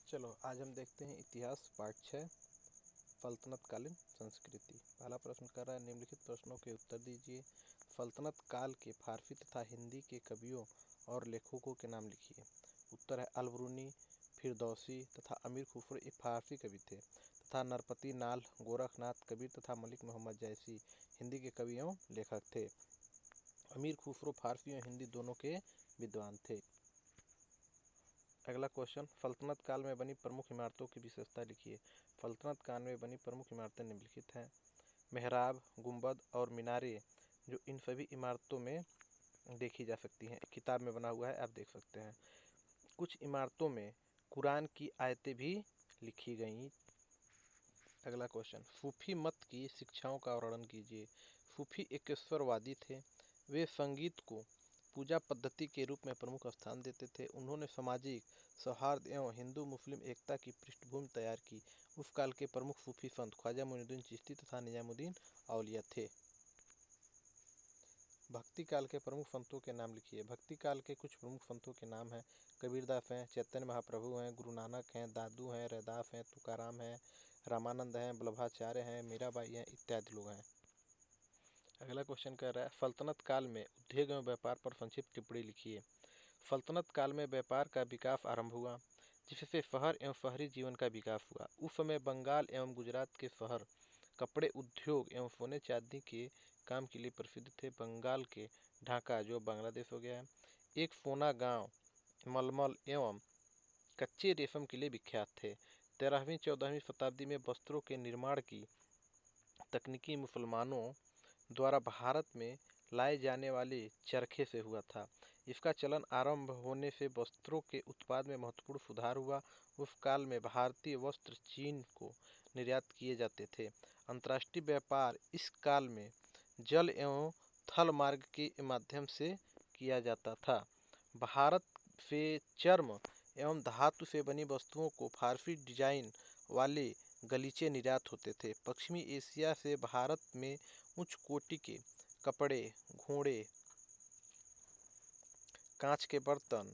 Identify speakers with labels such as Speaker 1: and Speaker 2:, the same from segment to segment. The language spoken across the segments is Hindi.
Speaker 1: चलो आज हम देखते हैं इतिहास पार्ट 6 सल्तनत कालीन संस्कृति। पहला प्रश्न कर रहा है निम्नलिखित प्रश्नों के उत्तर दीजिए। सल्तनत काल के फारसी तथा हिंदी के कवियों और लेखकों के नाम लिखिए। उत्तर है अल-बरूनी, फिरदौसी तथा अमीर खुसरो ये फारसी कवि थे तथा नरपति नाल, गोरखनाथ कबीर तथा मलिक मोहम्मद जैसी हिंदी के कवि एवं लेखक थे। अमीर खुसरो फारसी और हिंदी दोनों के विद्वान थे। अगला क्वेश्चन, सल्तनत काल में बनी प्रमुख इमारतों की विशेषता लिखिए। सल्तनत काल में बनी प्रमुख इमारतें निम्नलिखित हैं। मेहराब, गुंबद और मीनारें जो इन सभी इमारतों में देखी जा सकती हैं। किताब में बना हुआ है, आप देख सकते हैं। कुछ इमारतों में कुरान की आयतें भी लिखी गईं। अगला क्वेश्चन, सूफी मत की शिक्षाओं का वर्णन कीजिए। सूफी एकेश्वरवादी थे। वे संगीत को पूजा पद्धति के रूप में प्रमुख स्थान देते थे। उन्होंने सामाजिक सौहार्द एवं हिंदू मुस्लिम एकता की पृष्ठभूमि तैयार की। उस काल के प्रमुख सूफी संत ख्वाजा मोइनुद्दीन चिश्ती तथा निजामुद्दीन औलिया थे। भक्ति काल के प्रमुख संतों के नाम लिखिए। भक्ति काल के कुछ प्रमुख संतों के नाम हैं। कबीरदास हैं, चैतन्य महाप्रभु हैं, गुरु नानक हैं, दादू हैं, रैदास हैं, तुकाराम हैं, रामानंद हैं, वल्लभाचार्य हैं, मीराबाई हैं इत्यादि लोग हैं। अगला क्वेश्चन कह रहा है सल्तनत काल में उद्योग एवं व्यापार पर संक्षिप्त टिप्पणी लिखिए। सल्तनत काल में व्यापार का विकास आरंभ हुआ, जिससे शहर एवं शहरी जीवन का विकास हुआ। उस समय बंगाल एवं गुजरात के शहर कपड़े उद्योग एवं सोने चांदी के काम के लिए प्रसिद्ध थे। बंगाल के ढाका, जो बांग्लादेश हो गया है, एक सोना गांव मलमल एवं कच्चे रेशम के लिए विख्यात थे। 13वीं-14वीं शताब्दी में वस्त्रों के निर्माण की तकनीकी मुसलमानों द्वारा भारत में लाए जाने वाले चरखे से हुआ था। इसका चलन आरंभ होने से वस्त्रों के उत्पाद में महत्वपूर्ण सुधार हुआ। उस काल में भारतीय वस्त्र चीन को निर्यात किए जाते थे। अंतर्राष्ट्रीय व्यापार इस काल में जल एवं थल मार्ग के माध्यम से किया जाता था। भारत से चर्म एवं धातु से बनी वस्तुओं को फारसी डिजाइन वाले गलीचे निर्यात होते थे। पश्चिमी एशिया से भारत में उच्च कोटि के कपड़े, घोड़े, कांच के बर्तन,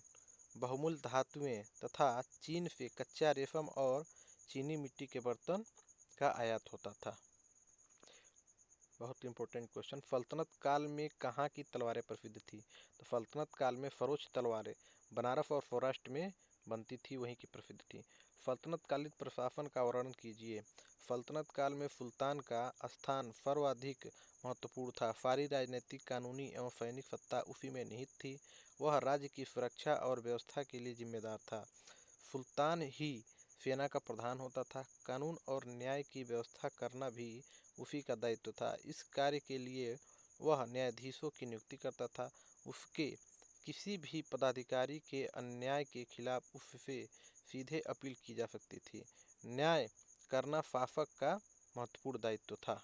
Speaker 1: बहुमूल्य धातुएं तथा चीन से कच्चा रेशम और चीनी मिट्टी के बर्तन का आयात होता था। बहुत इंपॉर्टेंट क्वेश्चन, सल्तनत काल में कहाँ की तलवारें प्रसिद्ध थी? तो सल्तनत काल में फरोच तलवारें बनारस और सौराष्ट्र में बनती थी, वहीं की प्रसिद्ध थी। सल्तनत कालीन प्रशासन का वर्णन कीजिए। सल्तनत काल में सुल्तान का स्थान सर्वाधिक महत्वपूर्ण था। सारी राजनीतिक, कानूनी एवं सैनिक सत्ता उसी में निहित थी। वह राज्य की सुरक्षा और व्यवस्था के लिए जिम्मेदार था। सुल्तान ही सेना का प्रधान होता था। कानून और न्याय की व्यवस्था करना भी उसी का दायित्व था। इस कार्य के लिए वह न्यायाधीशों की नियुक्ति करता था। उसके किसी भी पदाधिकारी के अन्याय के खिलाफ उससे सीधे अपील की जा सकती थी। न्याय करना शासक का महत्वपूर्ण दायित्व था।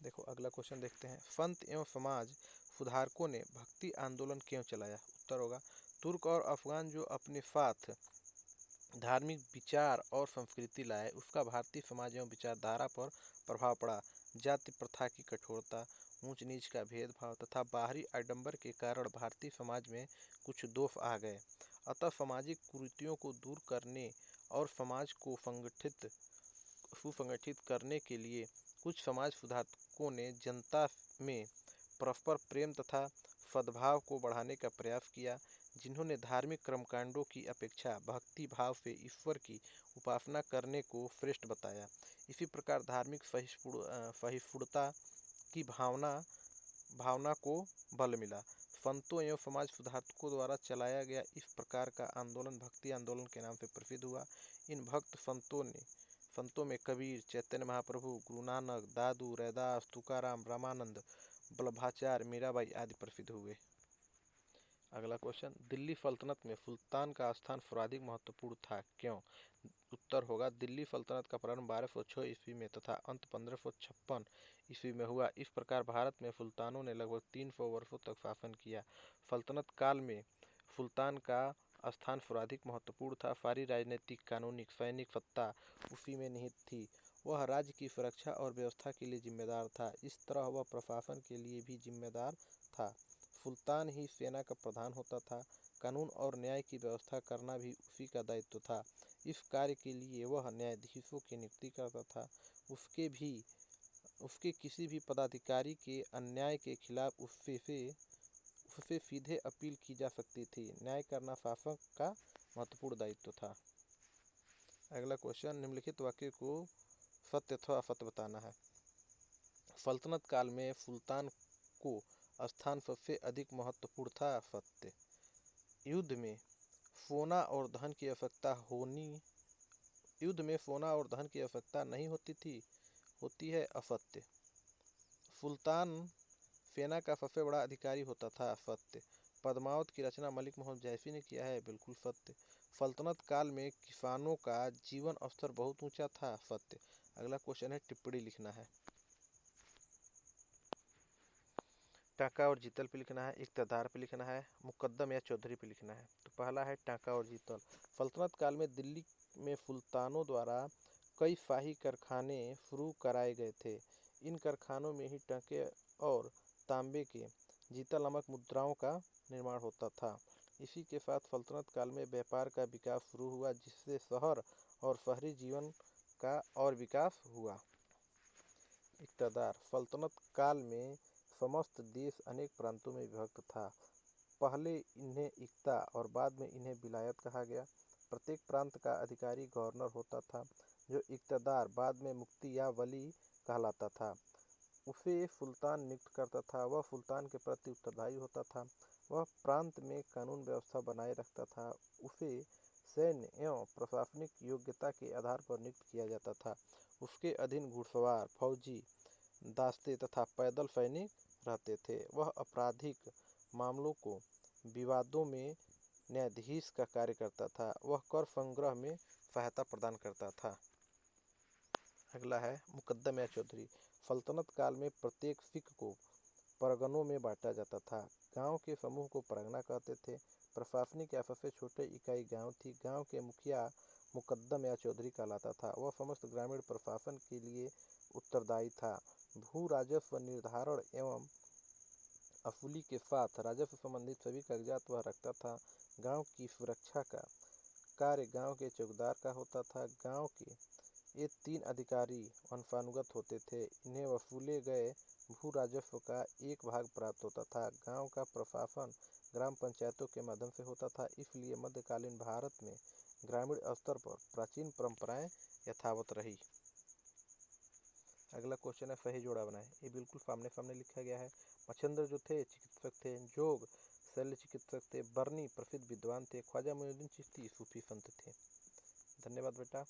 Speaker 1: देखो अगला क्वेश्चन देखते हैं, संत एवं समाज सुधारकों ने भक्ति आंदोलन क्यों चलाया? उत्तर होगा तुर्क और अफगान जो अपने साथ धार्मिक विचार और संस्कृति लाए, उसका भारतीय समाज एवं विचारधारा पर प्रभाव पड़ा। जाति प्रथा की कठोरता, ऊंच नीच का भेदभाव तथा बाहरी आडंबर के कारण भारतीय समाज में कुछ दोष आ गए। अतः सामाजिक कुरीतियों को दूर करने और समाज को सुसंगठित करने के लिए कुछ समाज सुधारकों ने जनता में परस्पर प्रेम तथा सद्भाव को बढ़ाने का प्रयास किया, जिन्होंने धार्मिक कर्मकांडों की अपेक्षा भक्ति भाव से ईश्वर की उपासना करने को श्रेष्ठ बताया। इसी प्रकार धार्मिक सहिष्णुता की भावना को बल मिला। संतों एवं समाज सुधारकों द्वारा चलाया गया इस प्रकार का आंदोलन भक्ति आंदोलन के नाम से प्रसिद्ध हुआ। इन भक्त संतों में कबीर, चैतन्य महाप्रभु, गुरु नानक, दादू, रैदास, तुकाराम, रामानंद, वल्लभाचार्य, मीराबाई आदि प्रसिद्ध हुए। अगला क्वेश्चन, दिल्ली सल्तनत में सुल्तान का स्थान सर्वाधिक महत्वपूर्ण था, क्यों? उत्तर होगा दिल्ली सल्तनत का प्रारंभ 1206 ईस्वी में तथा अंत 1556 ईस्वी में हुआ। इस प्रकार भारत में सुल्तानों ने लगभग 300 वर्षों तक शासन किया। सल्तनत काल में सुल्तान का स्थान सर्वाधिक महत्वपूर्ण था। सारी राजनीतिक, कानूनी, सैनिक सत्ता उसी में निहित थी। वह राज्य की सुरक्षा और व्यवस्था के लिए जिम्मेदार था। इस तरह वह प्रशासन के लिए भी जिम्मेदार था। सुल्तान ही सेना का प्रधान होता था। कानून और न्याय की व्यवस्था करना भी उसी का दायित्व था। इस कार्य के लिए वह न्यायाधीशों की नियुक्ति करता था। उसके किसी भी पदाधिकारी के अन्याय के खिलाफ उससे सीधे अपील की जा सकती थी। न्याय करना शासक का महत्वपूर्ण दायित्व था। अगला क्वेश्चन, निम्नलिखित वाक्य को सत्य अथवा असत्य बताना है। सल्तनत काल में सुल्तान को स्थान सबसे अधिक महत्वपूर्ण था। सत्य। युद्ध में सोना और धन की आवश्यकता नहीं होती है। असत्य। सुल्तान सेना का सबसे बड़ा अधिकारी होता था। सत्य। पद्मावत की रचना मलिक मोहम्मद जैसी ने किया है। बिल्कुल सत्य। सल्तनत काल में किसानों का जीवन स्तर बहुत ऊंचा था। सत्य। अगला क्वेश्चन है, टिप्पणी लिखना है। टाँका और जीतल पे लिखना है, इक़्तिदार पे लिखना है, मुकद्दम या चौधरी पे लिखना है। तो पहला है टाँका और जीतल। सल्तनत काल में दिल्ली में सुल्तानों द्वारा कई शाही कारखाने शुरू कराए गए थे। इन कारखानों में ही टाँके और तांबे के जीतल नामक मुद्राओं का निर्माण होता था। इसी के साथ सल्तनत काल में व्यापार का विकास शुरू हुआ, जिससे शहर और शहरी जीवन का और विकास हुआ। इक़्तिदार। सल्तनत काल में समस्त देश अनेक प्रांतों में विभक्त था। पहले इन्हें इक्ता और बाद में इन्हें विलायत कहा गया। प्रत्येक प्रांत का अधिकारी गवर्नर होता था, जो इक़्तिदार बाद में मुफ्ती या वली कहलाता था। उसे सुल्तान नियुक्त करता था। वह सुल्तान के प्रति उत्तरदायी होता था। वह प्रांत में कानून व्यवस्था बनाए रखता था। उसे सैन्य एवं प्रशासनिक योग्यता के आधार पर नियुक्त किया जाता था। उसके अधीन घुड़सवार, फौजी, दास्ते तथा पैदल सैनिक रहते थे। वह आपराधिक मामलों को विवादों में न्यायाधीश का कार्य करता था। वह कर संग्रह में सहायता प्रदान करता था। अगला है, मुकद्दम या चौधरी। सल्तनत काल में प्रत्येक सिख को परगनों में बांटा जाता था। गांव के समूह को परगना कहते थे। प्रशासनिक या सबसे छोटे इकाई गांव थी। गांव के मुखिया मुकद्दम या चौधरी कहलाता था। वह समस्त ग्रामीण प्रशासन के लिए उत्तरदायी था। भू राजस्व निर्धारण एवं वसूली के साथ राजस्व संबंधित सभी कागजात वह रखता था। गांव की सुरक्षा का कार्य गांव के चौकीदार का होता था। गांव के ये 3 अधिकारी वंशानुगत होते थे। इन्हें वसूले गए भू राजस्व का एक भाग प्राप्त होता था। गांव का प्रशासन ग्राम पंचायतों के माध्यम से होता था। इसलिए मध्यकालीन भारत में ग्रामीण स्तर पर प्राचीन परंपराएं यथावत रही। अगला क्वेश्चन है, सही जोड़ा बनाएं। ये बिल्कुल सामने सामने लिखा गया है। मच्छिंद्र जो थे चिकित्सक थे। जोग शल्य चिकित्सक थे। बरनी प्रसिद्ध विद्वान थे। ख्वाजा मोइनुद्दीन चिश्ती सूफी संत थे। धन्यवाद बेटा।